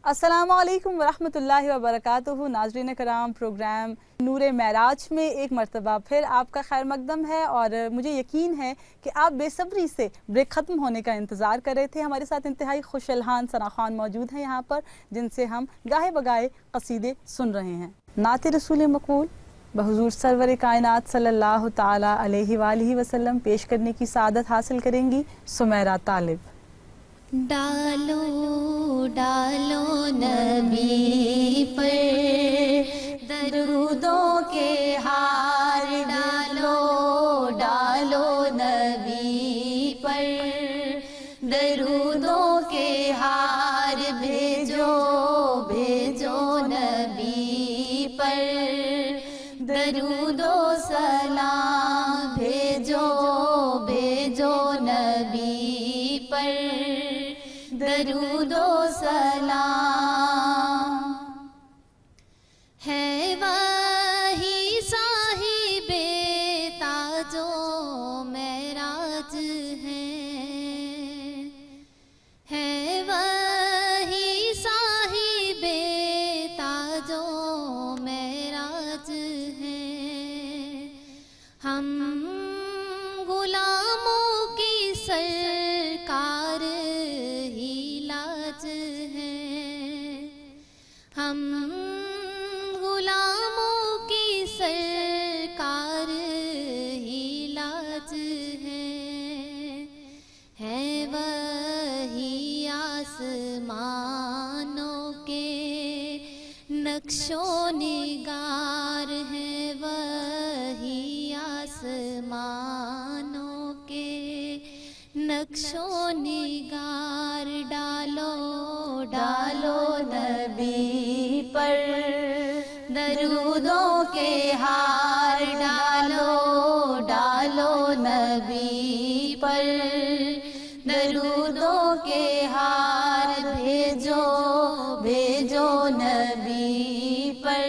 अस्सलामु अलैकुम वरहमतुल्लाहि वबरकातुहू। नाज़रीन कराम, प्रोग्राम नूर-ए-मेराज में एक मरतबा फिर आपका खैर मकदम है और मुझे यकीन है कि आप बेसब्री से ब्रेक ख़त्म होने का इंतज़ार कर रहे थे। हमारे साथ इंतहाई खुशलहान सना खान मौजूद हैं यहाँ पर, जिनसे हम गाहे बगाए कसीदे सुन रहे हैं। नाते रसूल मक़बूल बहुज़ूर सरवर कायनात सल्लल्लाहु ताला अलैहि वालिहि वसल्लम पेश करने की सादत हासिल करेंगी सुमैरा तालिब। डालो डालो नबी पर दरूदों के हार, डालो डालो नबी पर दरूदों के हार, भेजो भेजो नबी पर दरूदो सलाम, भेजो भेजो नबी पर दरूदो सलाम। है वही साहिबे ताजो मेराज है वही साहिबे ताजो मेराज है। हम गुलामों की सरकार हम गुलामों की सरकार ही लाज है वही आसमानों के नक्शो निगार, है वही आसमानों के नक्शो निगार। डालो डालो नबी पर दरूदों के हार, डालो डालो नबी पर दरूदों के हार, भेजो भेजो नबी पर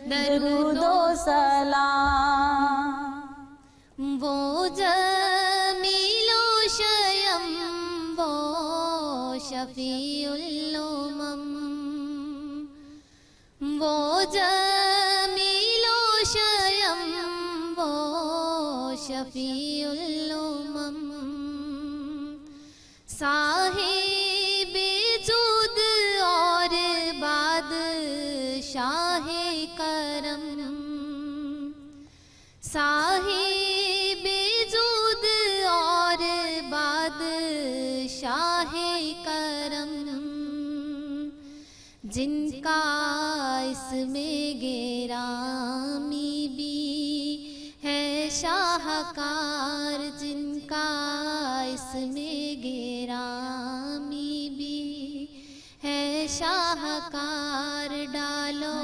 दरूदो सलाम। वो जमीलो शयम वो शफीउल उमम, वो जमीलो शयम वो शफीउल उमम, साहिब जुद और बादशाह करम, साहिब जुद और बादशाह करम, जिनका इसमें गिरामी भी है शाहकार, जिनका इसमें गिरामी भी है शाहकार। डालो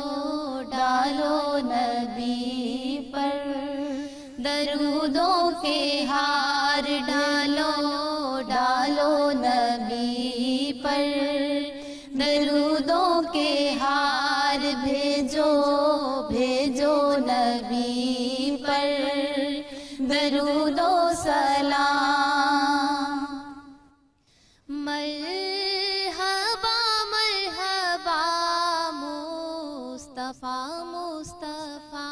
डालो नबी पर दरूदों के हार, डालो डालो नबी पर दरूदों के हार, भेजो भेजो नबी पर दरूदो सलाम। मरहबा मरहबा मुस्तफा मुस्तफा,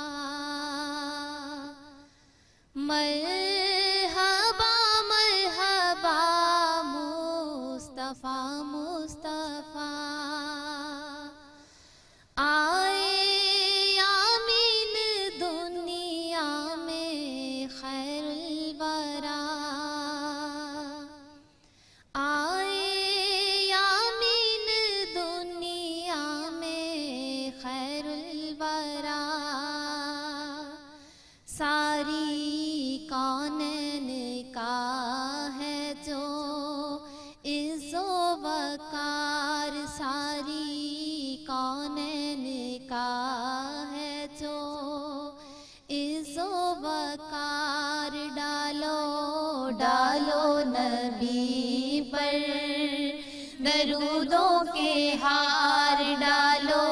मरहबा मरहबा मुस्तफा मुस्तफा। आए आमीन दुनिया में खैरुल वरा, आए आमीन दुनिया में खैरुल वरा। सारी कौनैन का है जो इज़्ज़ो वक़ार, सारी कौनैन का है जो इज़्ज़ो वक़ार। डालो डालो नबी पर दरूदों के हार, डालो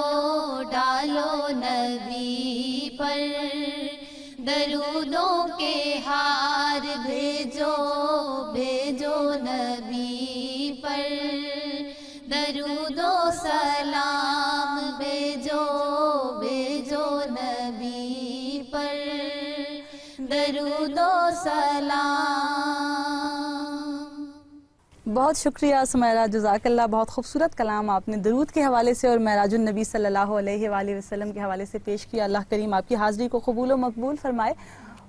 डालो नबी पर दरूदों के हार, भेजो भेजो नबी पर दरूदो بہت شکریہ سمیرہ، جزاک اللہ، بہت خوبصورت کلام آپ نے درود کے حوالے سے اور معراج النبی صلی اللہ علیہ وآلہ وسلم کے حوالے سے پیش کیا۔ اللہ کریم آپ کی حاضری کو قبول و مقبول فرمائے۔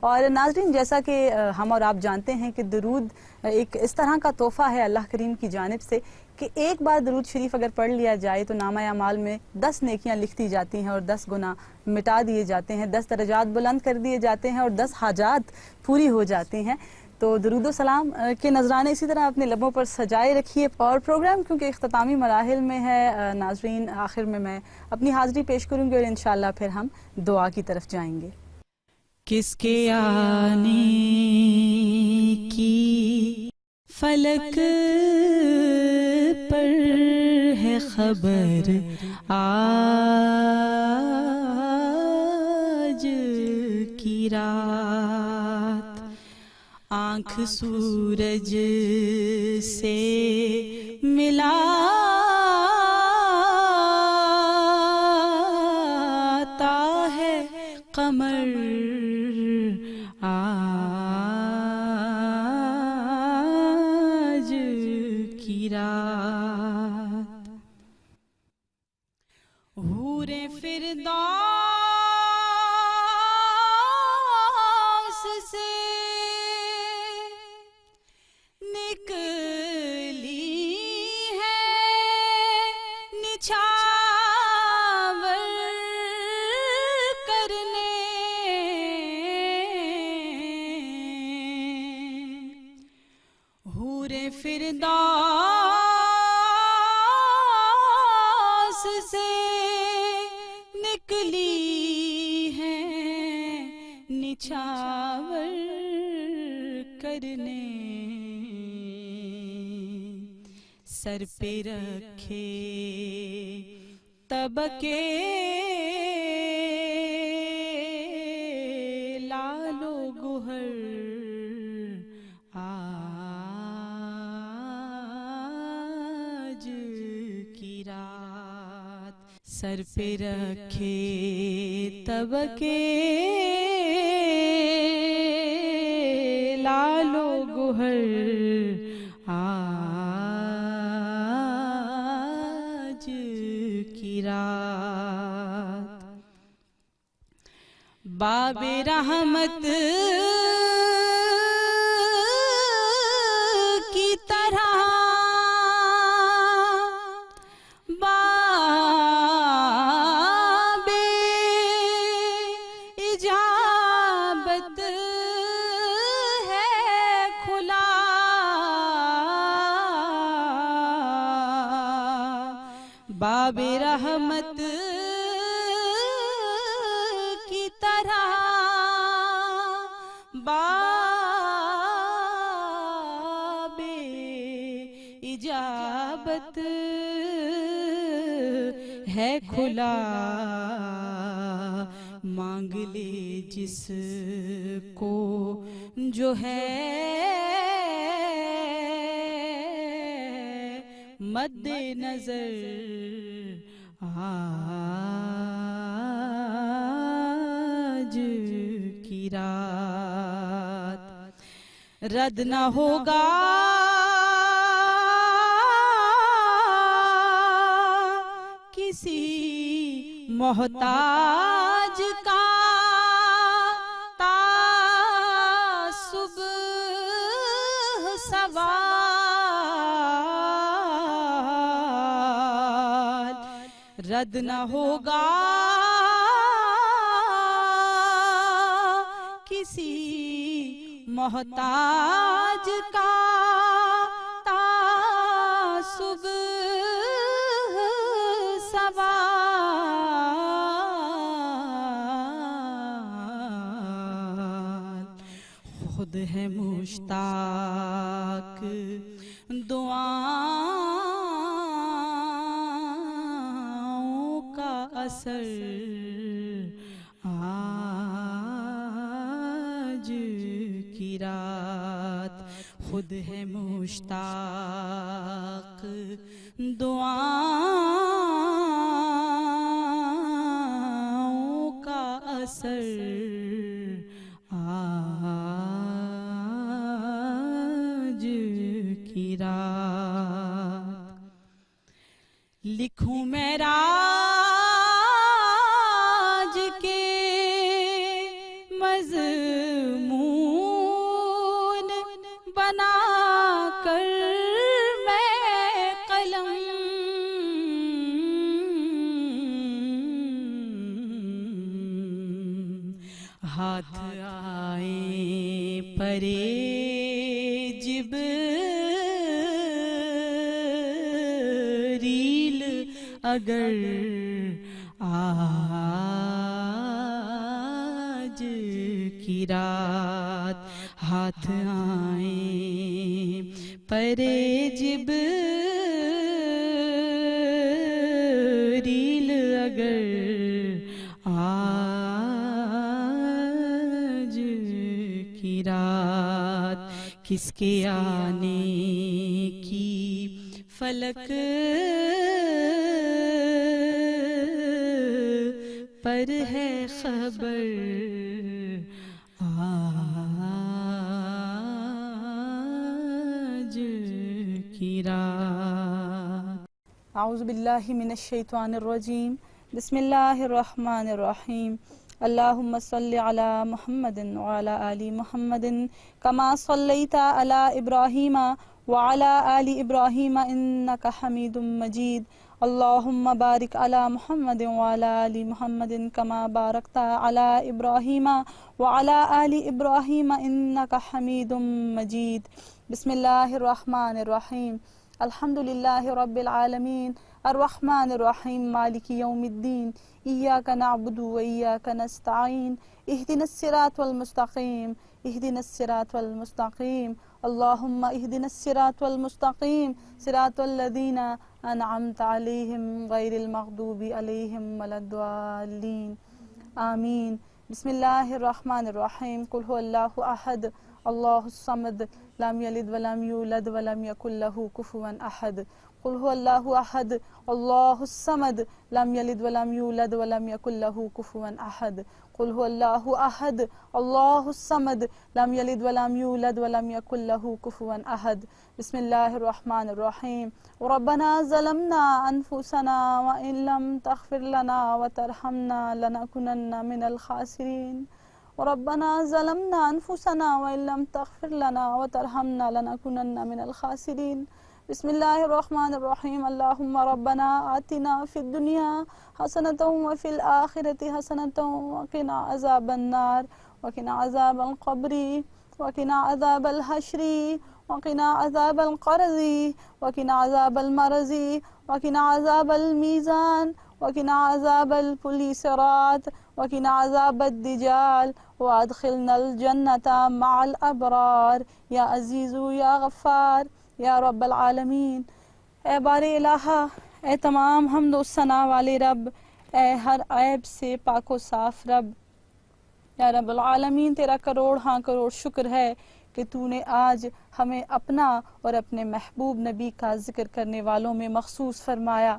اور ناظرین، جیسا کہ ہم اور آپ جانتے ہیں کہ درود ایک اس طرح کا تحفہ ہے اللہ کریم کی جانب سے کہ ایک بار درود شریف اگر پڑھ لیا جائے تو نامہ اعمال میں 10 نیکیاں لکھی جاتی ہیں اور 10 گناہ مٹا دیے جاتے ہیں، 10 درجات بلند کر دیے جاتے ہیں اور 10 حاجات پوری ہو جاتی ہیں۔ تو درود و سلام کے نذرانے اسی طرح اپنے لبوں پر سجائے رکھیے۔ اور پروگرام کیونکہ اختتامی مراحل میں ہے ناظرین، آخر میں اپنی حاضری پیش کروں گی اور انشاءاللہ پھر ہم دعا کی طرف جائیں گے۔ کس کے آنے کی فلک پر ہے خبر آج کی رات، آنکھ سورج سے ملاتا ہے قمر آج کی رات، حور فردوس سے نکلی ہے نچھاور کرنے، حور فردوس سے نکلی ہے نچھاور کرنے، سر پہ رکھے تبکے لال و گوہر آج کی رات، سر پہ رکھے تبکے لال و گوہر آج کی رات، باب رحمت کی طرح باب اجابت ہے کھلا، باب رحمت کی طرح باب اجابت ہے کھلا، مانگ لے جس کو جو ہے مد نظر آج کی رات، رد نہ ہوگا کسی محتاج کا تا صبح سوال، رد نہ ہوگا کسی محتاج کا تا صبح سوال، خود ہے مشتاق دعاؤں کا اثر آج کی رات، خود ہے مشتاق دعاؤں کا اثر آج کی رات۔ لکھوں معراج کے مضمون بنا کر میں قلم، ہاتھ آئیں پرے جبریل اگر آج کی رات، ہاتھ آئیں پرے جبریل اگر آج کی رات، کس کے آنے کی فلک پر ہے خبر آج کی رات۔ اعوذ باللہ من الشیطان الرجیم، بسم اللہ الرحمن الرحیم۔ اللہم صلی علی محمد وعلی آل محمد کما صلیت علی ابراہیم وعلی آل ابراہیم انک حمید مجید۔ اللہم بارک علی محمد وعلی آل محمد کما بارکت علی ابراہیم وعلی آل ابراہیم انک حمید مجید۔ بسم اللہ الرحمن الرحیم۔ الحمدللہ رب العالمین الرحمن الرحیم مالک یوم الدین، ایاک نعبد و ایاک نستعین، اہدنا الصراط المستقیم، اہدنا الصراط المستقیم، اللہم اہدنا الصراط المستقیم، صراط الذین انعمت علیہم غیر المغضوب علیہم ولا الضالین، آمین۔ بسم اللہ الرحمن الرحیم۔ قل هو اللہ احد اللہ الصمد لم یلد ولم یولد ولم یکن لہ کفوا احد۔ قل هو اللہ احد اللہ الصمد لم یلد ولم یولد ولم یکن لہ کفوا احد۔ قل هو اللہ احد اللہ الصمد لم یلد ولم یولد ولم یکن لہ کفوا احد۔ بسم اللہ الرحمن الرحیم۔ ربنا ظلمنا انفسنا وان لم تغفر لنا وترحمنا لنکونن من الخاسرین۔ ربنا ظلمنا انفسنا وان لم تغفر لنا وترحمنا لنکونن من الخاسرین۔ بسم اللہ الرحمن الرحیم۔ اللہم ربنا آتنا فی الدنیا حسنۃ وفی الآخرۃ حسنۃ وقنا عذاب النار وقنا عذاب القبر وقنا عذاب الحشر وقنا عذاب القرض وقنا عذاب المرض وقنا عذاب الميزان وقنا عذاب الصراط وقنا عذاب الدجال وادخلنا الجنة مع الابرار یا عزیز یا غفار یا رب العالمین۔ اے بار الہ، اے تمام حمد و ثنا والے رب، اے ہر عیب سے پاک و صاف رب، یا رب العالمین تیرا کروڑ ہاں کروڑ شکر ہے کہ تو نے آج ہمیں اپنا اور اپنے محبوب نبی کا ذکر کرنے والوں میں مخصوص فرمایا۔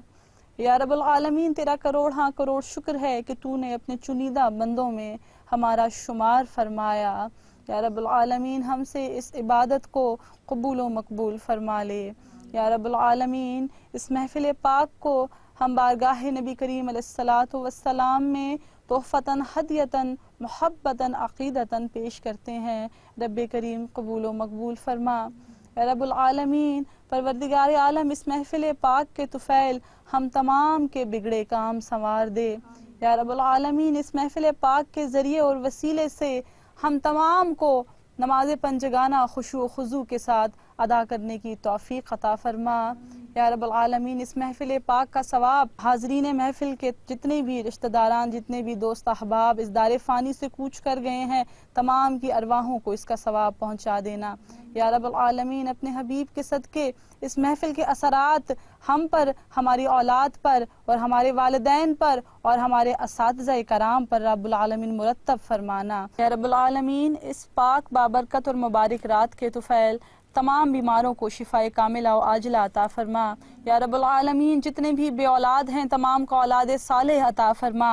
یا رب العالمین تیرا کروڑ ہاں کروڑ شکر ہے کہ تو نے اپنے چنیدہ بندوں میں ہمارا شمار فرمایا۔ یا رب العالمین ہم سے اس عبادت کو قبول و مقبول فرما لے۔ یا رب العالمین اس محفل پاک کو ہم بارگاہ نبی کریم علیہ الصلاۃ والسلام میں تحفتاً ہدیتاً محبتاً عقیدتاً پیش کرتے ہیں، رب کریم قبول و مقبول فرما۔ اے رب العالمین پروردگار عالم اس محفل پاک کے طفیل ہم تمام کے بگڑے کام سنوار دے۔ یا رب العالمین اس محفل پاک کے ذریعے اور وسیلے سے ہم تمام کو نماز پنجگانہ خشوع و خضوع کے ساتھ ادا کرنے کی توفیق عطا فرما۔ یا رب العالمین اس محفل پاک کا ثواب حاضرین محفل کے جتنے بھی رشتہ داران، جتنے بھی دوست احباب اس دار فانی سے کوچ کر گئے ہیں، تمام کی ارواحوں کو اس کا ثواب پہنچا دینا۔ یا رب العالمین اپنے حبیب کے صدقے اس محفل کے اثرات ہم پر، ہماری اولاد پر اور ہمارے والدین پر اور ہمارے اساتذہ کرام پر رب العالمین مرتب فرمانا۔ یا رب العالمین اس پاک بابرکت اور مبارک رات کے طفیل तमाम बीमारों को शिफाए कामिला व आजिला अता फरमा। या रब्बुल आलमीन जितने भी बे औलाद हैं तमाम को औलाद सालेह अता फरमा।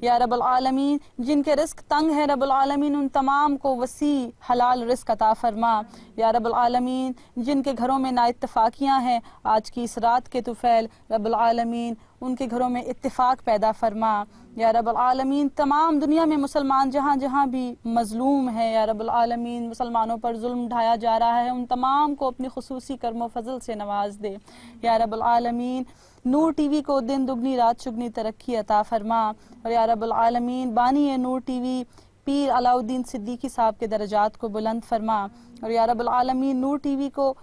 या रब्बुल आलमीन जिनके रिस्क तंग है रब्बुल आलमीन उन तमाम को वसी हलाल रिस्क अता फरमा। या रब्बुल आलमीन जिनके घरों में नाइत्तफाकियाँ हैं आज की इस रात के तुफैल रब्बुल आलमीन उनके घरों में इत्तिफाक पैदा फरमा। या रब्बुल आलमीन तमाम दुनिया में मुसलमान जहाँ जहाँ भी मज़लूम है या रब्बुल आलमीन मुसलमानों पर जुल्म ढाया जा रहा है उन तमाम को अपनी खुसूसी करम फजल से नवाज दे। या रब्बुल आलमीन नूर टीवी को दिन दुगनी रात चुगनी तरक्की अता फरमा। और या रब्बुल आलमीन बानी नूर टीवी पीर अलाउद्दीन सिद्दीकी साहब के दर्जात को बुलंद फरमा। और या रब्बुल आलमीन नूर टीवी को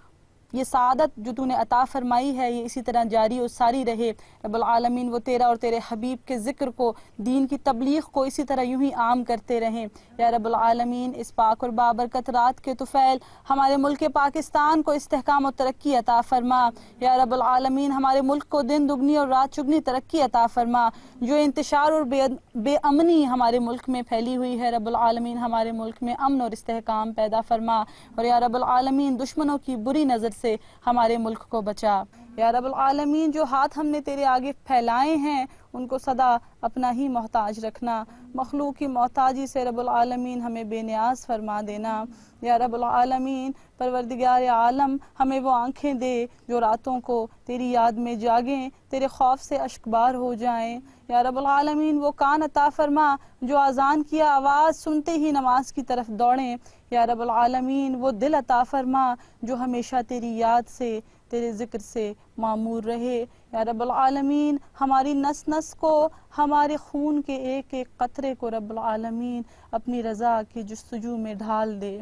ये सादत जो तूने अता फरमाई है ये इसी तरह जारी और सारी रहे। रब्बुल आलमीन वो तेरा और तेरे हबीब के ज़िक्र को दीन की तबलीग को इसी तरह यूं ही आम करते रहें। या रब्बुल आलमीन इस पाक और बाबरकत रात के तुफैल हमारे मुल्क पाकिस्तान को इस्तेहकाम और तरक्की अता फरमा। या रब्बुल आलमीन हमारे मुल्क को दिन दुगनी और रात चुगनी तरक्की अता फरमा। जो इंतशार और बेअमनी हमारे मुल्क में फैली हुई है रब्बुल आलमीन हमारे मुल्क में अमन और इस्तेहकाम पैदा फरमा। और या रब्बुल आलमीन दुश्मनों की बुरी नज़र से हमारे मुल्क को बचा। या रब्बुल आलमीन जो हाथ हमने तेरे आगे फैलाए हैं उनको सदा अपना ही मोहताज रखना। मखलूक की मोहताजी से रब्बुल आलमीन हमें बेनियाज फरमा देना। या रब्बुल आलमीन परवरदिगार आलम हमें वो आँखें दे जो रातों को तेरी याद में जागें तेरे खौफ से अश्कबार हो जाएं। या रब्बुल आलमीन वो कान अता फरमा जो अज़ान की आवाज़ सुनते ही नमाज की तरफ दौड़ें। या रब्बुल आलमीन वो दिल अता फरमा जो हमेशा तेरी याद से तेरे ज़िक्र से मामूर रहे। या रब्बुल आलमीन हमारी नस नस को हमारे खून के एक एक कतरे को रब्बुल आलमीन अपनी रज़ा की जुस्तजू में ढाल दे।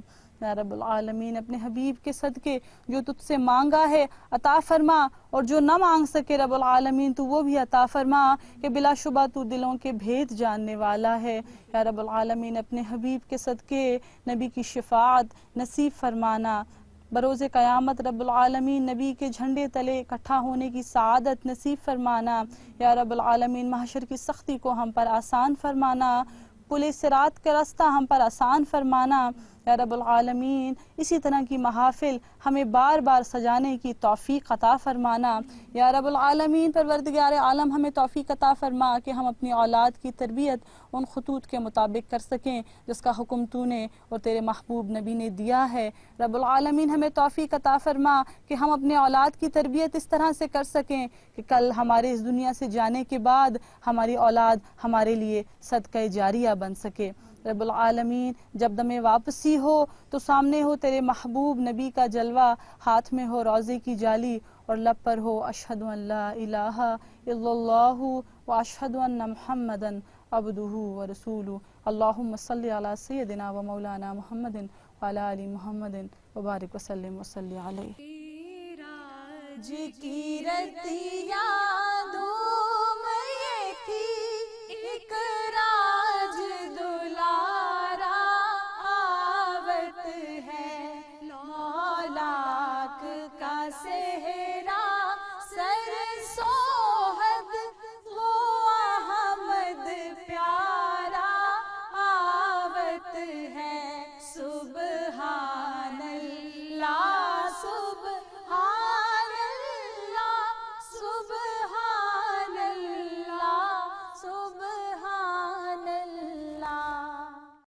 या रब्बुल आलमीन अपने हबीब के सदके जो तुझसे मांगा है अता फरमा और जो न मांग सके रब्बुल आलमीन तू वो भी अता फरमा कि बिलाशुबा तू दिलों के भेद जानने वाला है। या रब्बुल आलमीन अपने हबीब के सदके नबी की शिफाअत नसीब फरमाना। बरोज़े क़यामत रब्बुल आलमीन नबी के झंडे तले इकट्ठा होने की सआदत नसीब फरमाना। या रब्बुल आलमीन महशर की सख्ती को हम पर आसान फरमाना। पुलिस सिरात का रास्ता हम पर आसान फरमाना। या रब्बुल आलमीन इसी तरह की महाफिल हमें बार बार सजाने की तौफीक अता फरमाना। या रब्बुल आलमीन परवरदिगार आलम हमें तौफीक अता फरमा कि हम अपनी औलाद की तरबियत उन खतूत के मुताबिक कर सकें जिसका हुक्म तूने और तेरे महबूब नबी ने दिया है। रब्बुल आलमीन हमें तौफीक अता फरमा कि हम अपने औलाद की तरबियत इस तरह से कर सकें कि कल हमारे इस दुनिया से जाने के बाद हमारी औलाद हमारे लिए सदका जारिया बन सके। रब्बुल आलमीन जब दमे वापसी हो तो सामने हो तेरे महबूब नबी का जलवा, हाथ में हो रोज़े की जाली और लब पर हो अशहदु अन ला इलाहा इल्लल्लाहु व अशहदु अन्ना मुहम्मदन अब्दुहु व रसूलुहु। अल्लाहुम्मा सल्लि अला सय्यदिना व मौलाना मुहम्मदिन व अला आलि मुहम्मदिन व बारिक व सल्लिम व सल्लि अलैहि। मेराज की रतिया दो